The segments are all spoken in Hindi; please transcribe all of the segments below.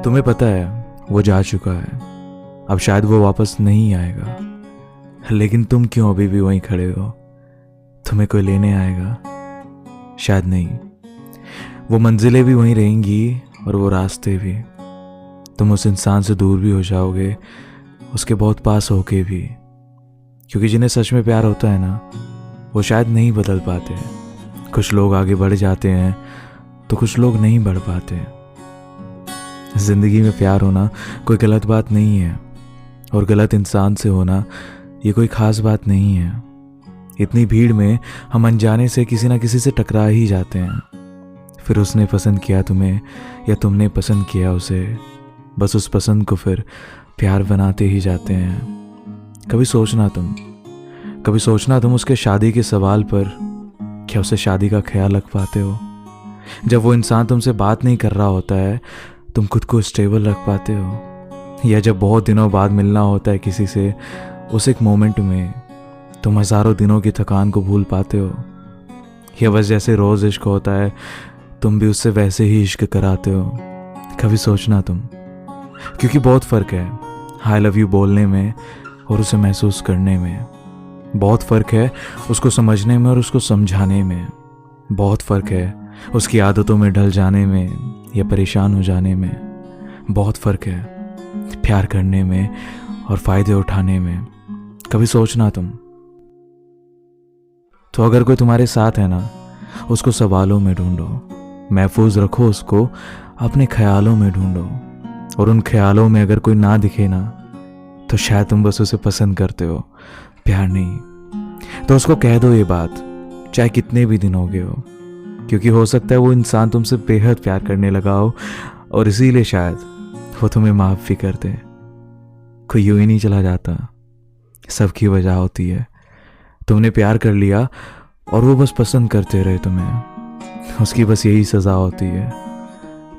तुम्हें पता है वो जा चुका है, अब शायद वो वापस नहीं आएगा, लेकिन तुम क्यों अभी भी वहीं खड़े हो? तुम्हें कोई लेने आएगा? शायद नहीं। वो मंजिलें भी वहीं रहेंगी और वो रास्ते भी। तुम उस इंसान से दूर भी हो जाओगे, उसके बहुत पास होके भी, क्योंकि जिन्हें सच में प्यार होता है ना, वो शायद नहीं बदल पाते। कुछ लोग आगे बढ़ जाते हैं तो कुछ लोग नहीं बढ़ पाते। जिंदगी में प्यार होना कोई गलत बात नहीं है, और गलत इंसान से होना ये कोई खास बात नहीं है। इतनी भीड़ में हम अनजाने से किसी ना किसी से टकरा ही जाते हैं, फिर उसने पसंद किया तुम्हें या तुमने पसंद किया उसे, बस उस पसंद को फिर प्यार बनाते ही जाते हैं। कभी सोचना तुम उसके शादी के सवाल पर, क्या उसे शादी का ख्याल रख पाते हो? जब वो इंसान तुमसे बात नहीं कर रहा होता है, तुम खुद को स्टेबल रख पाते हो? या जब बहुत दिनों बाद मिलना होता है किसी से, उस एक मोमेंट में तुम हज़ारों दिनों की थकान को भूल पाते हो? या बस जैसे रोज़ इश्क होता है, तुम भी उससे वैसे ही इश्क कराते हो? कभी सोचना तुम, क्योंकि बहुत फ़र्क है आई लव यू बोलने में और उसे महसूस करने में। बहुत फ़र्क है उसको समझने में और उसको समझाने में। बहुत फ़र्क है उसकी आदतों में ढल जाने में या परेशान हो जाने में। बहुत फ़र्क है प्यार करने में और फ़ायदे उठाने में। कभी सोचना तुम। तो अगर कोई तुम्हारे साथ है ना, उसको सवालों में ढूंढो, महफूज रखो उसको अपने ख्यालों में ढूंढो, और उन ख्यालों में अगर कोई ना दिखे ना, तो शायद तुम बस उसे पसंद करते हो, प्यार नहीं। तो उसको कह दो ये बात, चाहे कितने भी दिन हो गए हो, क्योंकि हो सकता है वो इंसान तुमसे बेहद प्यार करने लगा हो, और इसीलिए शायद वो तुम्हें माफ़ भी कर दे। कोई यूं ही नहीं चला जाता, सबकी वजह होती है। तुमने प्यार कर लिया और वो बस पसंद करते रहे तुम्हें, उसकी बस यही सज़ा होती है।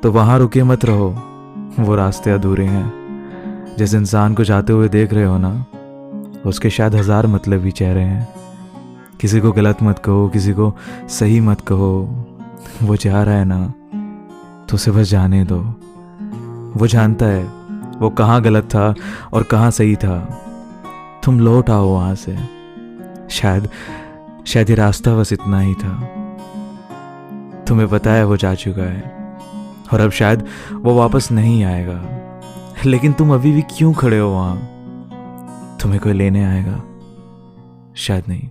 तो वहाँ रुके मत रहो, वो रास्ते अधूरे हैं। जिस इंसान को जाते हुए देख रहे हो ना, उसके शायद 1000 मतलबी चेहरे हैं। किसी को गलत मत कहो, किसी को सही मत कहो। वो जा रहा है ना, तो उसे बस जाने दो। वो जानता है वो कहाँ गलत था और कहाँ सही था। तुम लौट आओ वहाँ से। शायद ये रास्ता बस इतना ही था। तुम्हें पता है वो जा चुका है, और अब शायद वो वापस नहीं आएगा, लेकिन तुम अभी भी क्यों खड़े हो वहाँ? तुम्हें कोई लेने आएगा? शायद नहीं।